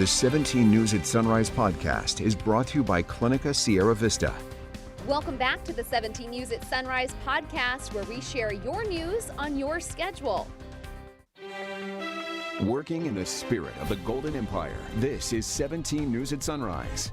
The 17 News at Sunrise podcast is brought to you by Clinica Sierra Vista. Welcome back to the 17 News at Sunrise podcast, where we share your news on your schedule. Working in the spirit of the Golden Empire, this is 17 News at Sunrise.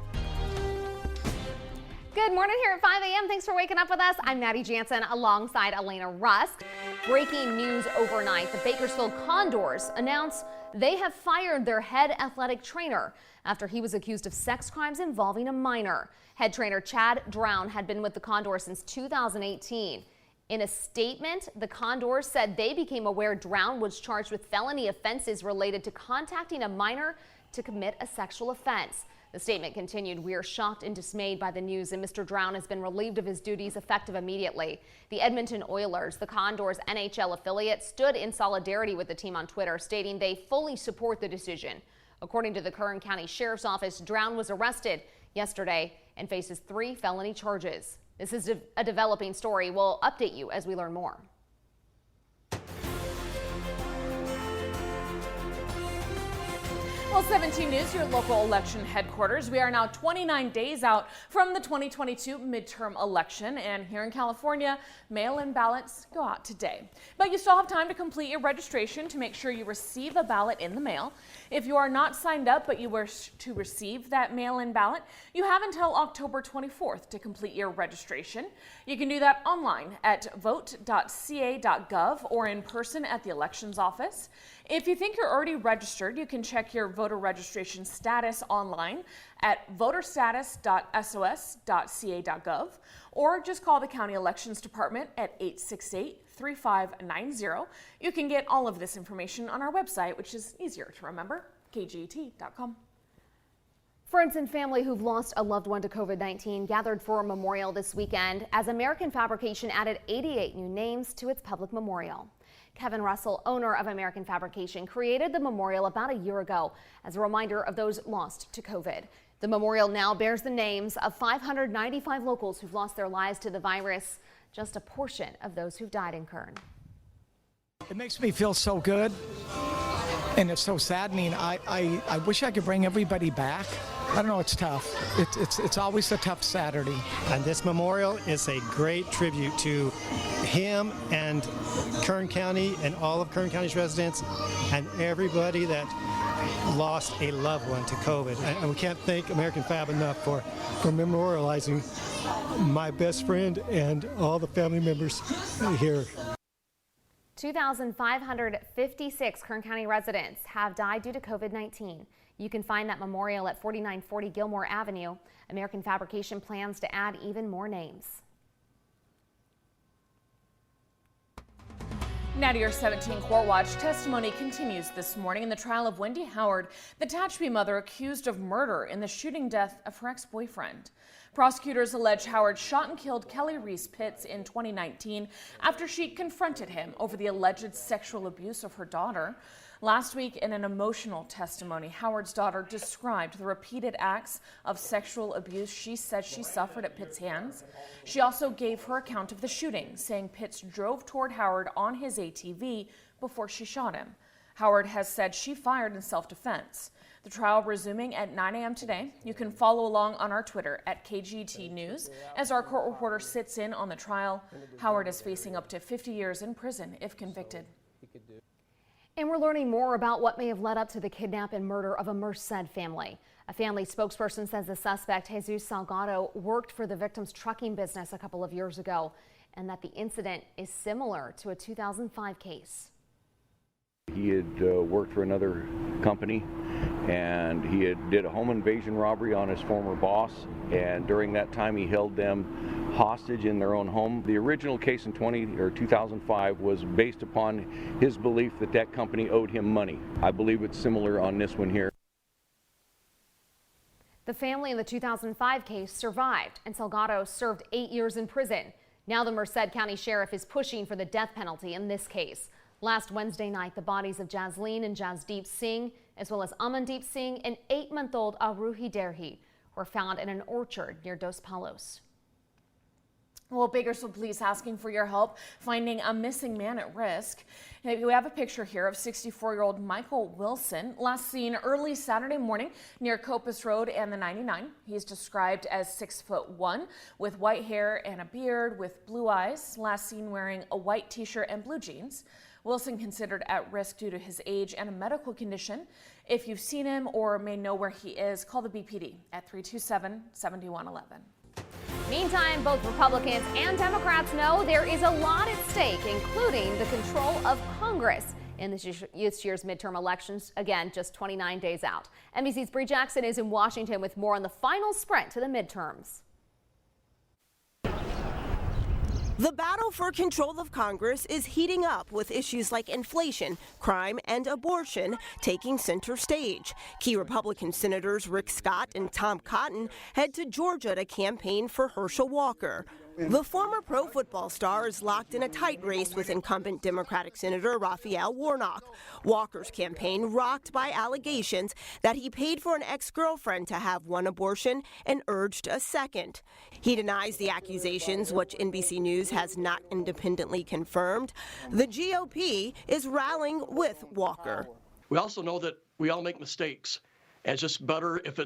Good morning here at 5 a.m. Thanks for waking up with us. I'm Maddie Jansen alongside Elena Rusk. Breaking news overnight, the Bakersfield Condors announced they have fired their head athletic trainer after he was accused of sex crimes involving a minor. Head trainer Chad Drown had been with the Condors since 2018. In a statement, the Condors said they became aware Drown was charged with felony offenses related to contacting a minor to commit a sexual offense. The statement continued, "We are shocked and dismayed by the news, and Mr. Drown has been relieved of his duties effective immediately." The Edmonton Oilers, the Condors' NHL affiliate, stood in solidarity with the team on Twitter, stating they fully support the decision. According to the Kern County Sheriff's Office, Drown was arrested yesterday and faces 3 felony charges. This is a developing story. We'll update you as we learn more. Well, 17 News, your local election headquarters. We are now 29 days out from the 2022 midterm election, and here in California, mail-in ballots go out today. But you still have time to complete your registration to make sure you receive a ballot in the mail. If you are not signed up but you wish to receive that mail-in ballot, you have until October 24th to complete your registration. You can do that online at vote.ca.gov or in person at the elections office. If you think you're already registered, you can check your voter registration status online at voterstatus.sos.ca.gov or just call the County Elections Department at 868-3590. You can get all of this information on our website, which is easier to remember, kget.com. Friends and family who've lost a loved one to COVID-19 gathered for a memorial this weekend as American Fabrication added 88 new names to its public memorial. Kevin Russell, owner of American Fabrication, created the memorial about a year ago as a reminder of those lost to COVID. The memorial now bears the names of 595 locals who've lost their lives to the virus, just a portion of those who've died in Kern. It makes me feel so good, and it's so saddening. I wish I could bring everybody back. I don't know, it's tough. It's always a tough Saturday. And this memorial is a great tribute to him and Kern County and all of Kern County's residents and everybody that lost a loved one to COVID. And we can't thank American Fab enough for memorializing my best friend and all the family members here. 2,556 Kern County residents have died due to COVID-19. You can find that memorial at 4940 Gilmore Avenue. American Fabrication plans to add even more names. Now to your 17 Court Watch. Testimony continues this morning in the trial of Wendy Howard, the Tehachapi mother accused of murder in the shooting death of her ex-boyfriend. Prosecutors allege Howard shot and killed Kelly Reese Pitts in 2019 after she confronted him over the alleged sexual abuse of her daughter. Last week, in an emotional testimony, Howard's daughter described the repeated acts of sexual abuse she said she suffered at Pitts' hands. She also gave her account of the shooting, saying Pitts drove toward Howard on his ATV before she shot him. Howard has said she fired in self-defense. The trial resuming at 9 a.m. today. You can follow along on our Twitter at KGT News as our court reporter sits in on the trial. Howard is facing up to 50 years in prison if convicted. And we're learning more about what may have led up to the kidnap and murder of a Merced family. A family spokesperson says the suspect, Jesus Salgado, worked for the victim's trucking business a couple of years ago, and that the incident is similar to a 2005 case. He had worked for another company, and he did a home invasion robbery on his former boss, and during that time he held them hostage in their own home. The original case in 2005 was based upon his belief that that company owed him money. I believe it's similar on this one here. The family in the 2005 case survived, and Salgado served 8 years in prison. Now the Merced County Sheriff is pushing for the death penalty in this case. Last Wednesday night, the bodies of Jasleen and Jasdeep Singh, as well as Amandeep Singh and 8-month-old Aruhi Derhi, were found in an orchard near Dos Palos. Well, Bakersfield police asking for your help finding a missing man at risk. We have a picture here of 64-year-old Michael Wilson, last seen early Saturday morning near Copus Road and the 99. He's described as 6'1", with white hair and a beard, with blue eyes, last seen wearing a white t-shirt and blue jeans. Wilson considered at risk due to his age and a medical condition. If you've seen him or may know where he is, call the BPD at 327-7111. Meantime, both Republicans and Democrats know there is a lot at stake, including the control of Congress in this year's midterm elections. Again, just 29 days out. NBC's Bree Jackson is in Washington with more on the final sprint to the midterms. The battle for control of Congress is heating up, with issues like inflation, crime, and abortion taking center stage. Key Republican Senators Rick Scott and Tom Cotton head to Georgia to campaign for Herschel Walker. The former pro football star is locked in a tight race with incumbent Democratic Senator Raphael Warnock. Walker's campaign rocked by allegations that he paid for an ex-girlfriend to have one abortion and urged a second. He denies the accusations, which NBC News has not independently confirmed. The GOP is rallying with Walker. We also know that we all make mistakes, and it's just better if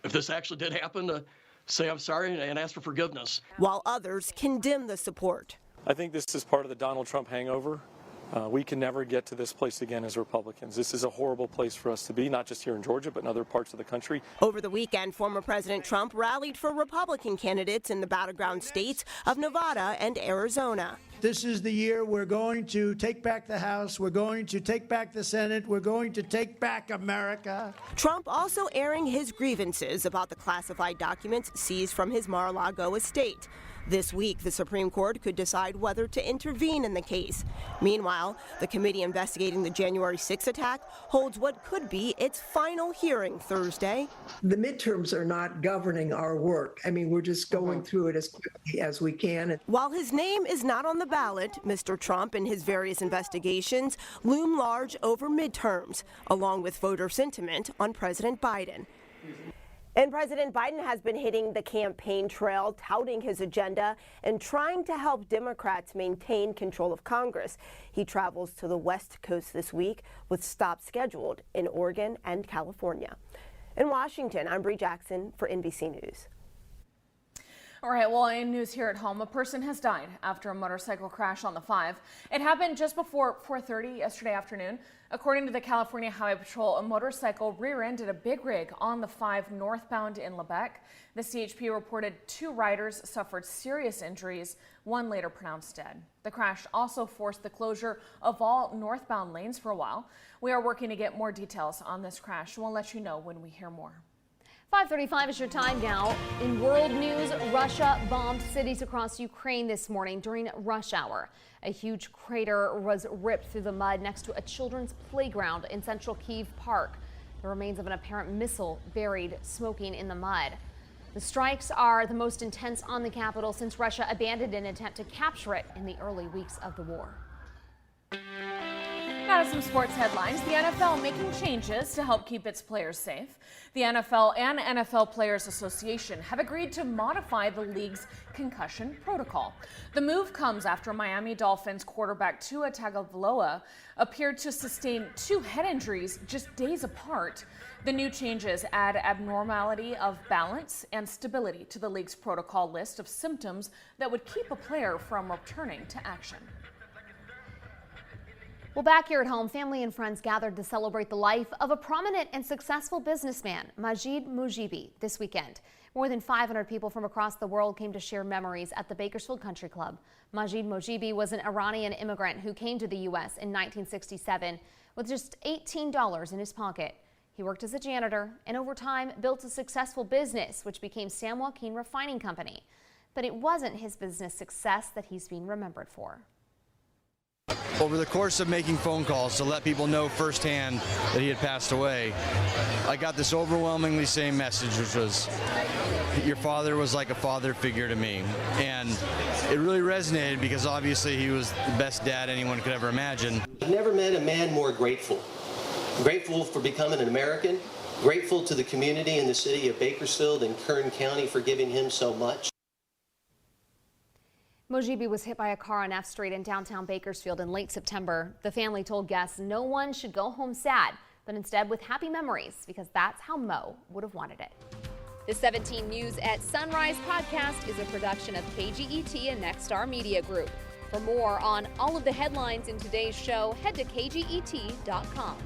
this actually did happen to say I'm sorry and ask for forgiveness. While others condemn the support. I think this is part of the Donald Trump hangover. We can never get to this place again as Republicans. This is a horrible place for us to be, not just here in Georgia, but in other parts of the country. Over the weekend, former President Trump rallied for Republican candidates in the battleground states of Nevada and Arizona. This is the year we're going to take back the House, we're going to take back the Senate, we're going to take back America. Trump also airing his grievances about the classified documents seized from his Mar-a-Lago estate. This week, the Supreme Court could decide whether to intervene in the case. Meanwhile, the committee investigating the January 6th attack holds what could be its final hearing Thursday. The midterms are not governing our work. I mean, we're just going through it as quickly as we can. While his name is not on the ballot, Mr. Trump and his various investigations loom large over midterms, along with voter sentiment on President Biden. And President Biden has been hitting the campaign trail, touting his agenda and trying to help Democrats maintain control of Congress. He travels to the West Coast this week with stops scheduled in Oregon and California. In Washington, I'm Bree Jackson for NBC News. All right, well, in news here at home, a person has died after a motorcycle crash on the 5. It happened just before 4:30 yesterday afternoon. According to the California Highway Patrol, a motorcycle rear-ended a big rig on the 5 northbound in Lebec. The CHP reported 2 riders suffered serious injuries, one later pronounced dead. The crash also forced the closure of all northbound lanes for a while. We are working to get more details on this crash, and we'll let you know when we hear more. 5:35 is your time now. In world news, Russia bombed cities across Ukraine this morning during rush hour. A huge crater was ripped through the mud next to a children's playground in central Kyiv Park. The remains of an apparent missile buried, smoking in the mud. The strikes are the most intense on the capital since Russia abandoned an attempt to capture it in the early weeks of the war. Now to some sports headlines. The NFL making changes to help keep its players safe. The NFL and NFL Players Association have agreed to modify the league's concussion protocol. The move comes after Miami Dolphins quarterback Tua Tagovailoa appeared to sustain 2 head injuries just days apart. The new changes add abnormality of balance and stability to the league's protocol list of symptoms that would keep a player from returning to action. Well, back here at home, family and friends gathered to celebrate the life of a prominent and successful businessman, Majid Mujibi, this weekend. More than 500 people from across the world came to share memories at the Bakersfield Country Club. Majid Mujibi was an Iranian immigrant who came to the U.S. in 1967 with just $18 in his pocket. He worked as a janitor and over time built a successful business, which became San Joaquin Refining Company. But it wasn't his business success that he's being remembered for. Over the course of making phone calls to let people know firsthand that he had passed away, I got this overwhelmingly same message, which was, your father was like a father figure to me. And it really resonated because obviously he was the best dad anyone could ever imagine. I've never met a man more grateful. Grateful for becoming an American, grateful to the community and the city of Bakersfield and Kern County for giving him so much. Mojibi was hit by a car on F Street in downtown Bakersfield in late September. The family told guests no one should go home sad, but instead with happy memories, because that's how Mo would have wanted it. The 17 News at Sunrise podcast is a production of KGET and Nexstar Media Group. For more on all of the headlines in today's show, head to kget.com.